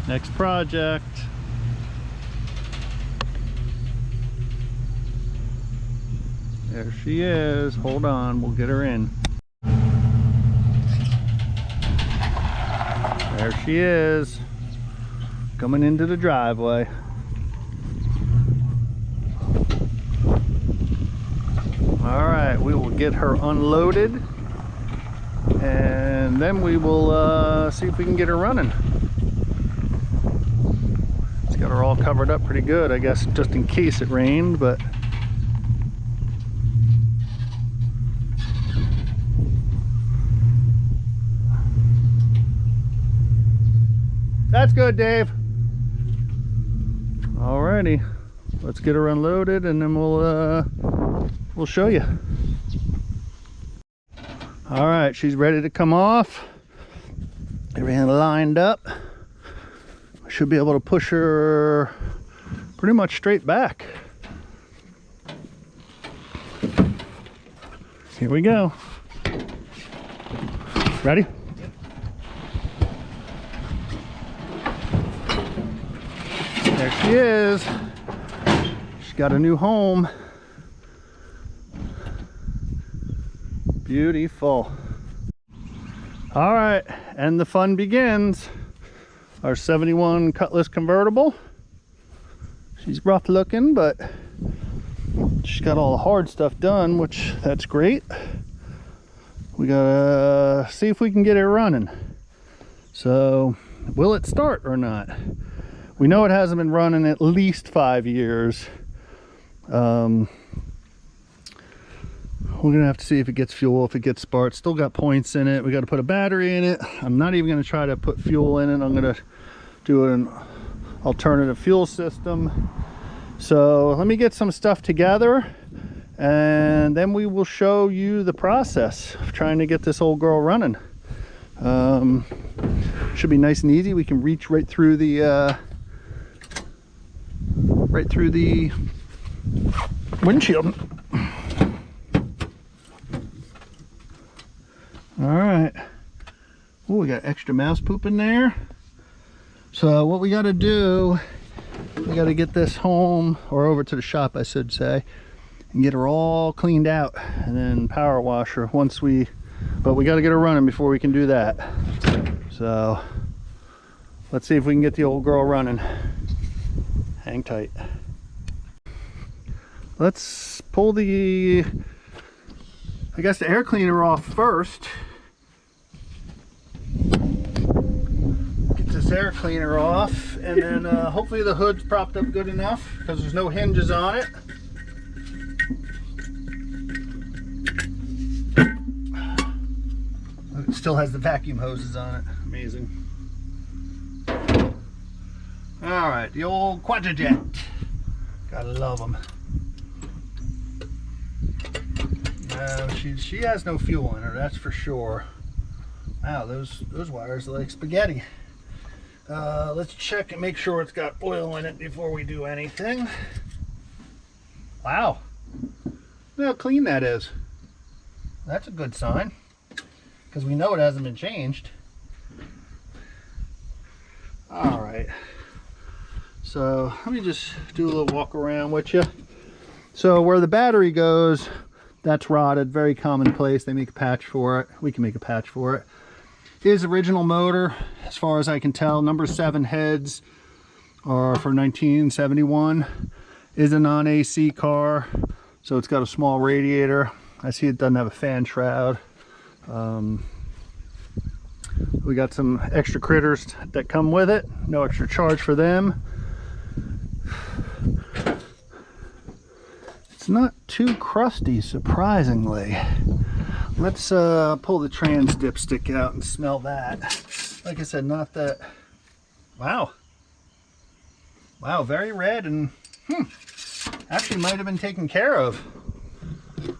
Next project. There she is. Hold on, we'll get her in. There she is, coming into the driveway. All right, we will get her unloaded, and then we will see if we can get her running. It's got her all covered up pretty good, I guess, just in case it rained, but that's good, Dave. Alrighty, let's get her unloaded, and then we'll show you. All right, she's ready to come off. Everything lined up. I should be able to push her pretty much straight back. Here we go. Ready? There she is. She's got a new home. Beautiful. All right, and the fun begins. Our 71 Cutlass convertible. She's rough looking, but she's got all the hard stuff done, which that's great. We gotta see if we can get it running. So, will it start or not? We know it hasn't been running at least 5 years. We're gonna have to see if it gets fuel, if it gets spark. Still got points in it. We got to put a battery in it. I'm not even gonna try to put fuel in it. I'm gonna do an alternative fuel system. So let me get some stuff together, and then we will show you the process of trying to get this old girl running. Should be nice and easy. We can reach right through the windshield. All right. Oh, we got extra mouse poop in there. So what we got to do, we got to get this home, or over to the shop I should say, and get her all cleaned out, and then power wash her once but we got to get her running before we can do that. So let's see if we can get the old girl running. Hang tight. Let's pull the, I guess, the air cleaner off first. Get this air cleaner off, and then hopefully the hood's propped up good enough because there's no hinges on it. It still has the vacuum hoses on it. Amazing. All right, the old Quadrajet. Gotta love them. No, she has no fuel in her, that's for sure. Wow, those wires are like spaghetti. Let's check and make sure it's got oil in it before we do anything. Wow, look how clean that is. That's a good sign, because we know it hasn't been changed. All right, so let me just do a little walk around with you. So where the battery goes, that's rotted, very commonplace. They make a patch for it. We can make a patch for it. His original motor, as far as I can tell, number 7 heads are for 1971. Is a non-AC car, so it's got a small radiator. I see it doesn't have a fan shroud. We got some extra critters that come with it. No extra charge for them. It's not too crusty, surprisingly. Let's pull the trans dipstick out and smell that. Like I said, not that. Wow. Wow, very red, and actually might have been taken care of,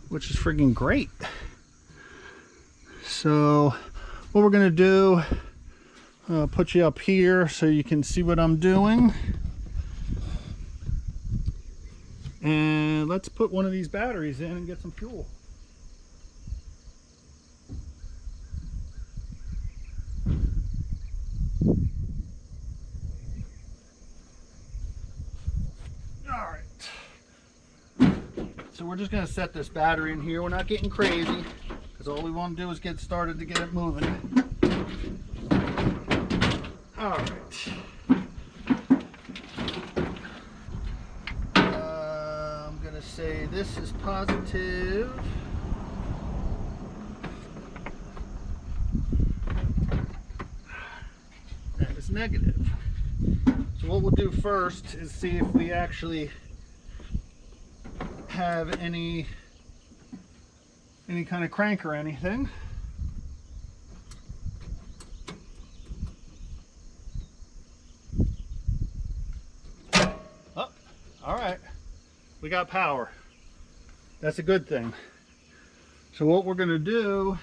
which is friggin' great. So what we're gonna do, put you up here so you can see what I'm doing. And let's put one of these batteries in and get some fuel. we're just going to set this battery in here. We're not getting crazy because all we want to do is get started to get it moving. All right. I'm going to say this is positive. That is negative. So what we'll do first is see if we actually have any kind of crank or anything. Oh, all right. We got power. That's a good thing. So what we're going to do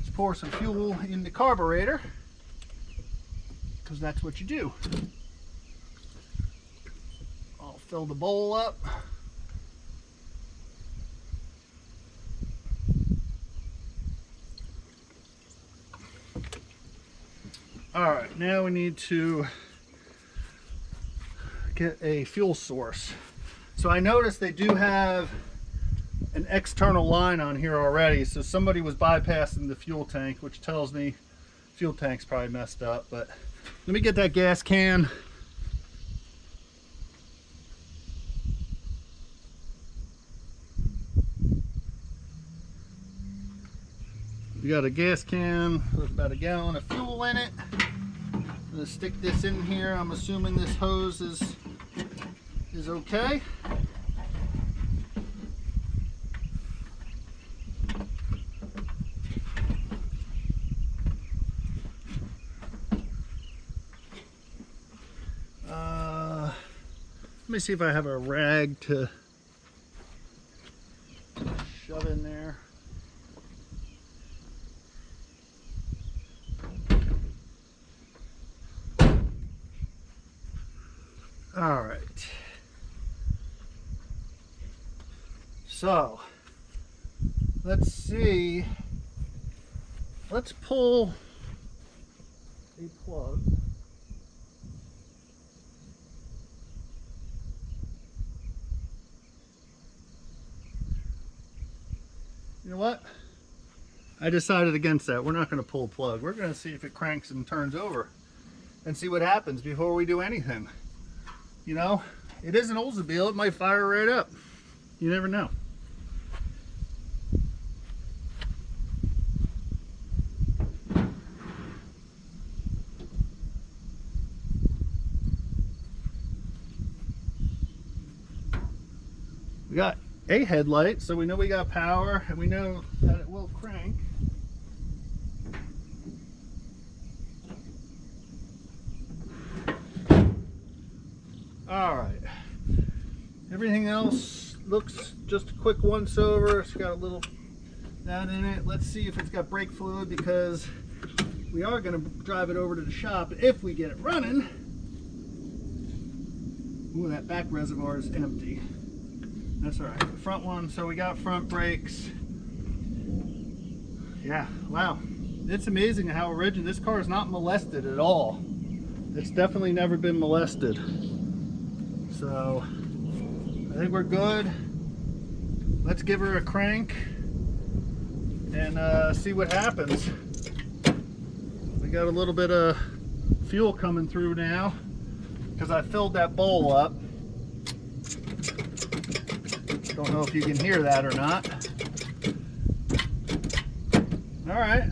is pour some fuel in the carburetor, because that's what you do. I'll fill the bowl up. All right, now we need to get a fuel source. So I noticed they do have an external line on here already, so somebody was bypassing the fuel tank, which tells me fuel tank's probably messed up. But let me get that gas can. We got a gas can with about a gallon of fuel in it. I'm gonna stick this in here. I'm assuming this hose is okay. Let me see if I have a rag to shove in there. All right. So let's see. Let's pull a plug. You know what? I decided against that. We're not going to pull a plug. We're going to see if it cranks and turns over and see what happens before we do anything. You know, it is an Oldsmobile. It might fire right up. You never know. We got a headlight, so we know we got power, and we know that it will crank. All right, everything else looks just a quick once over. It's got a little that in it. Let's see if it's got brake fluid, because we are going to drive it over to the shop if we get it running. Ooh, that back reservoir is empty. That's all right. The front one, so we got front brakes. Yeah, wow. It's amazing how original. This car is not molested at all. It's definitely never been molested. So I think we're good. Let's give her a crank and see what happens. We got a little bit of fuel coming through now because I filled that bowl up. Don't know if you can hear that or not. All right,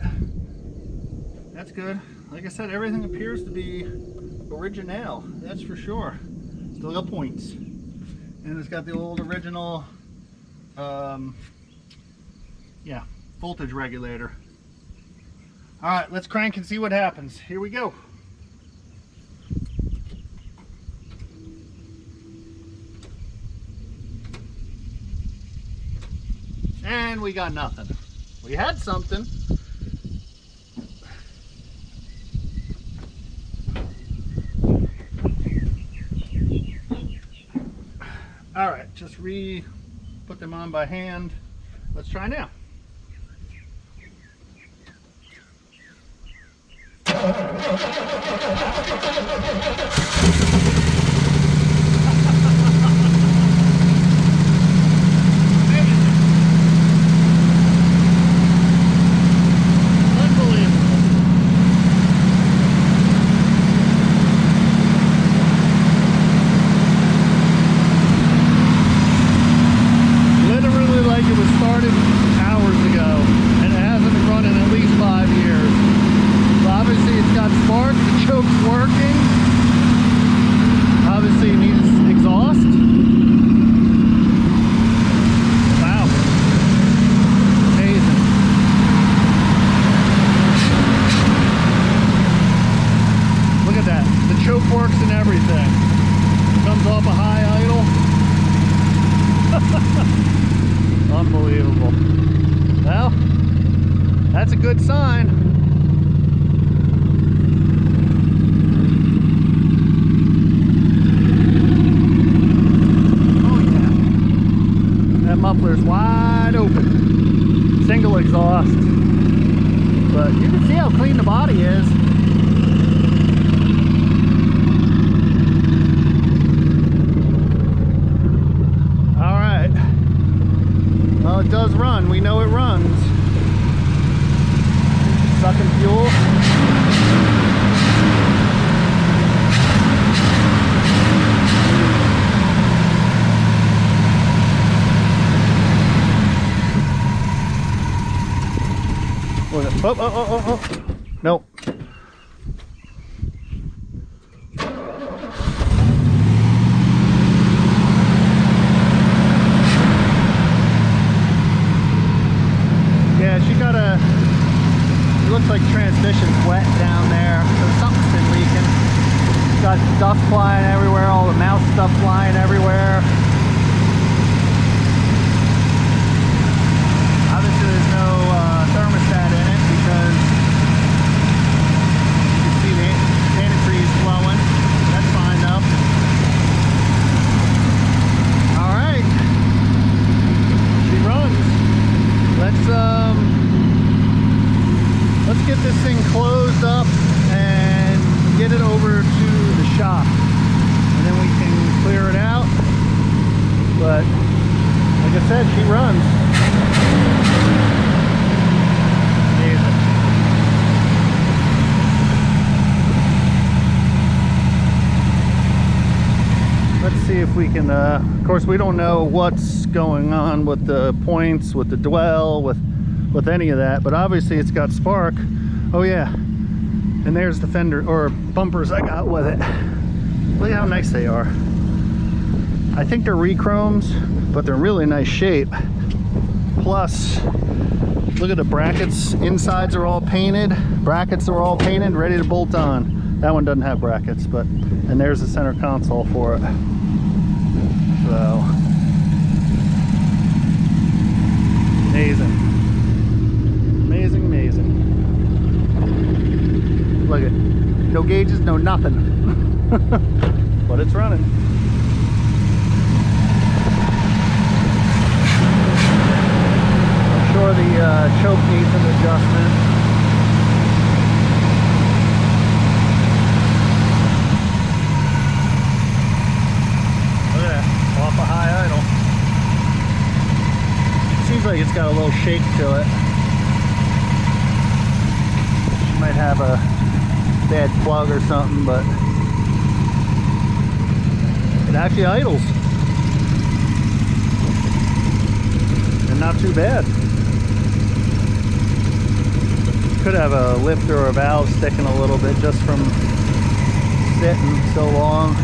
that's good. Like I said, everything appears to be original, that's for sure. Still got points. And it's got the old original, yeah, voltage regulator. All right, let's crank and see what happens. Here we go. And we got nothing. We had something. All right, just put them on by hand. Let's try now. choke works and everything. Comes off a high idle. Unbelievable. Well, that's a good sign. Oh yeah. That muffler's wide open. Single exhaust. But you can see how clean the body is. Well, it does run. We know it runs. Sucking fuel. Oh. Nope. It looks like transmission's wet down there, so something's been leaking. Got dust flying everywhere, all the mouse stuff flying everywhere. Obviously there's no thermostat in it because you can see the antifreeze flowing. That's fine though. Alright. She runs. Let's get this thing closed up and get it over to the shop, and then we can clear it out. But like I said, she runs. Amazing. Let's see if we can of course we don't know what's going on with the points, with the dwell, with any of that, but obviously it's got spark. Oh yeah, and there's the fender or bumpers I got with it. Look at how nice they are. I think they're re-chromes, but they're in really nice shape. Plus, look at the brackets. Insides are all painted. Brackets are all painted, ready to bolt on. That one doesn't have brackets, but, and there's the center console for it. So, amazing. Amazing. Look at, no gauges, no nothing. But it's running. I'm sure the choke needs an adjustment. Look at that, off a high idle. It seems like it's got a little shake to it. Might have a bad plug or something, but it actually idles and not too bad. Could have a lift or a valve sticking a little bit just from sitting so long.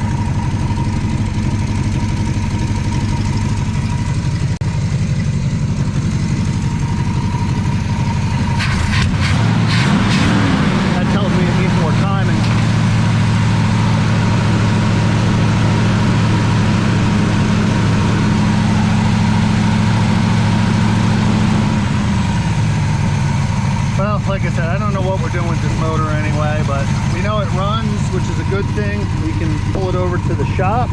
Like I said, I don't know what we're doing with this motor anyway, but we know it runs, which is a good thing. We can pull it over to the shop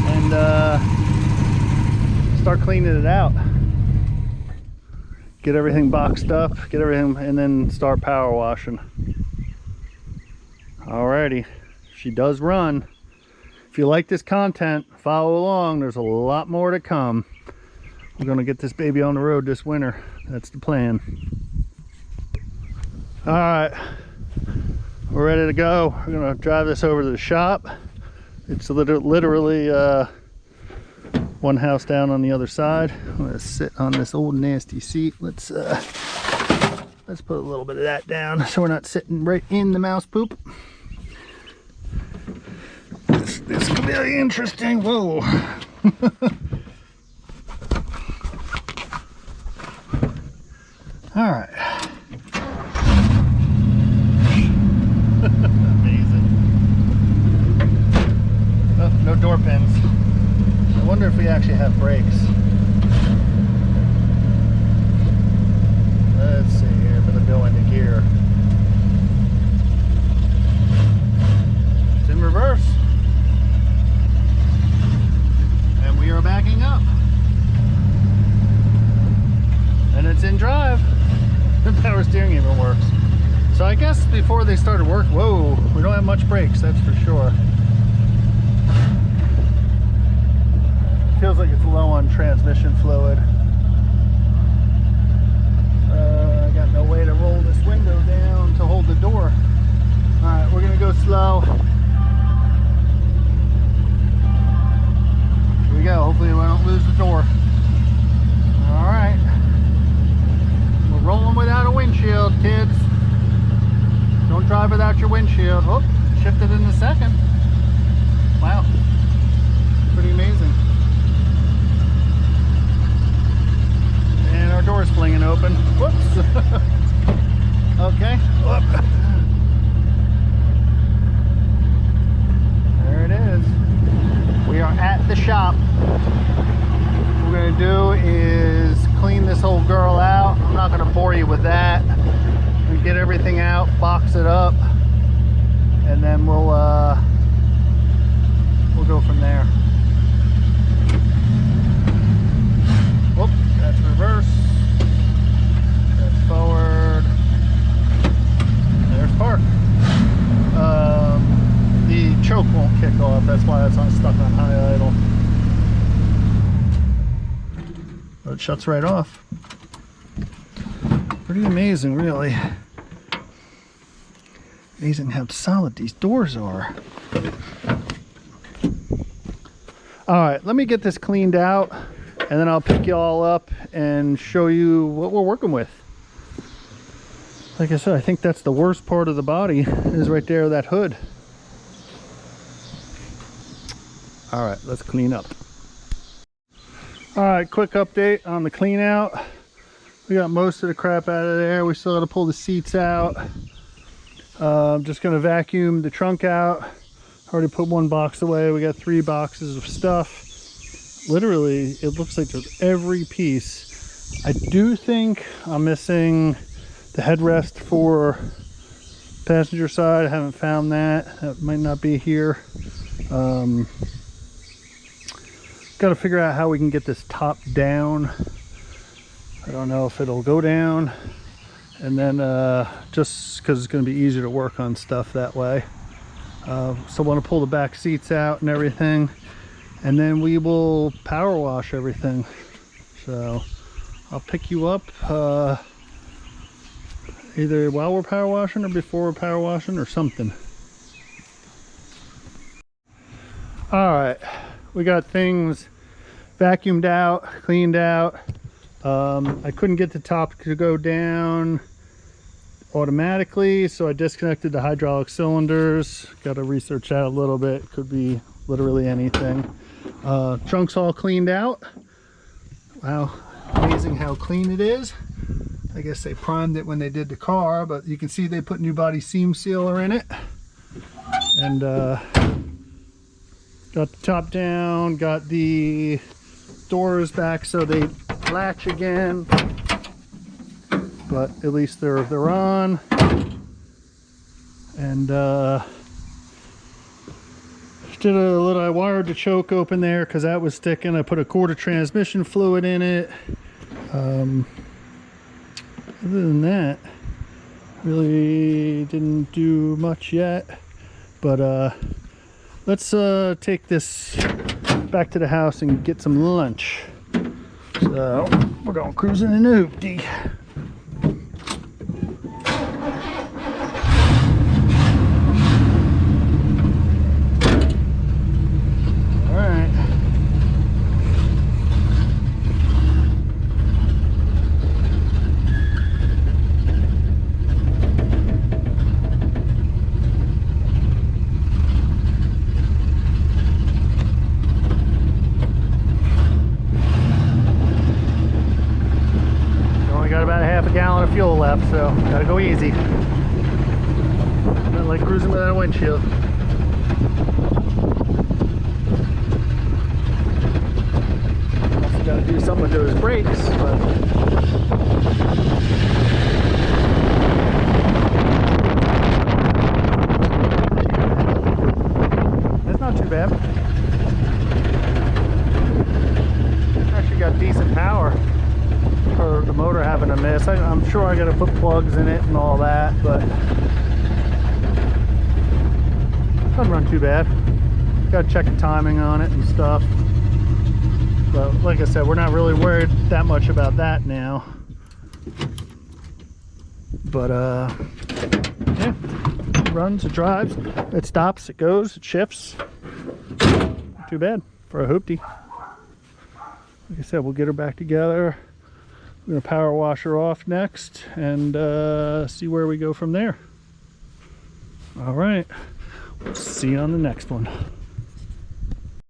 and start cleaning it out. Get everything boxed up, get everything, and then start power washing. Alrighty, she does run. If you like this content, follow along. There's a lot more to come. We're gonna get this baby on the road this winter. That's the plan. All right, we're ready to go. We're gonna drive this over to the shop. It's literally one house down on the other side. I'm gonna sit on this old nasty seat. Let's put a little bit of that down so we're not sitting right in the mouse poop. This is very interesting. Whoa. All right. Amazing. wonder if we actually have brakes. Let's see here if it'll go into gear. It's in reverse. And we are backing up. And it's in drive. The power steering even works. So I guess before they started work, whoa, we don't have much brakes, that's for sure. Feels like it's low on transmission fluid. I got no way to roll this window down to hold the door. All right, we're gonna go slow. Here we go, hopefully we don't lose the door. All right. We're rolling without a windshield, kids. Don't drive without your windshield. Oh, shifted in a second. Wow, pretty amazing. And our door's flinging open. Whoops. Okay. Whoop. There it is. We are at the shop. What we're gonna do is clean this whole girl out. I'm not gonna bore you with that. We get everything out, box it up, and then we'll go from there. Whoop, that's reverse. That's forward. There's park. The choke won't kick off. That's why it's stuck on high idle. But it shuts right off. Pretty amazing, really. Amazing how solid these doors are. All right, let me get this cleaned out and then I'll pick you all up and show you what we're working with. Like I said, I think that's the worst part of the body is right there, that hood. All right, let's clean up. All right, quick update on the clean out. We got most of the crap out of there. We still got to pull the seats out. I'm just going to vacuum the trunk out. Already put one box away. We got 3 boxes of stuff. Literally, it looks like there's every piece. I do think I'm missing the headrest for passenger side. I haven't found that. That might not be here. Got to figure out how we can get this top down. I don't know if it'll go down. And then just because it's going to be easier to work on stuff that way. So I want to pull the back seats out and everything. And then we will power wash everything. So I'll pick you up either while we're power washing or before we're power washing or something. All right, we got things vacuumed out, cleaned out. I couldn't get the top to go down automatically, so I disconnected the hydraulic cylinders. Got to research that a little bit. Could be literally anything. Trunk's all cleaned out. Wow, amazing how clean it is. I guess they primed it when they did the car, but you can see they put new body seam sealer in it. And got the top down, got the doors back so they latch again, but at least they're on. And did a little, I wired the choke open there because that was sticking. I put a quart of transmission fluid in it. Other than that, really didn't do much yet, but let's take this back to the house and get some lunch. So we're going cruising in the hoopty. Gallon of fuel left, so gotta go easy. Not like cruising without a windshield. want to do something with those brakes, but that's not too bad. Actually got decent power for the motor having a miss. I'm sure I got to put plugs in it and all that, but doesn't run too bad. Got to check the timing on it and stuff. But like I said, we're not really worried that much about that now. But yeah, it runs, it drives, it stops, it goes, it shifts. Not too bad for a hoopty. Like I said, we'll get her back together. We're gonna power wash her off next and see where we go from there. All right, we'll see you on the next one.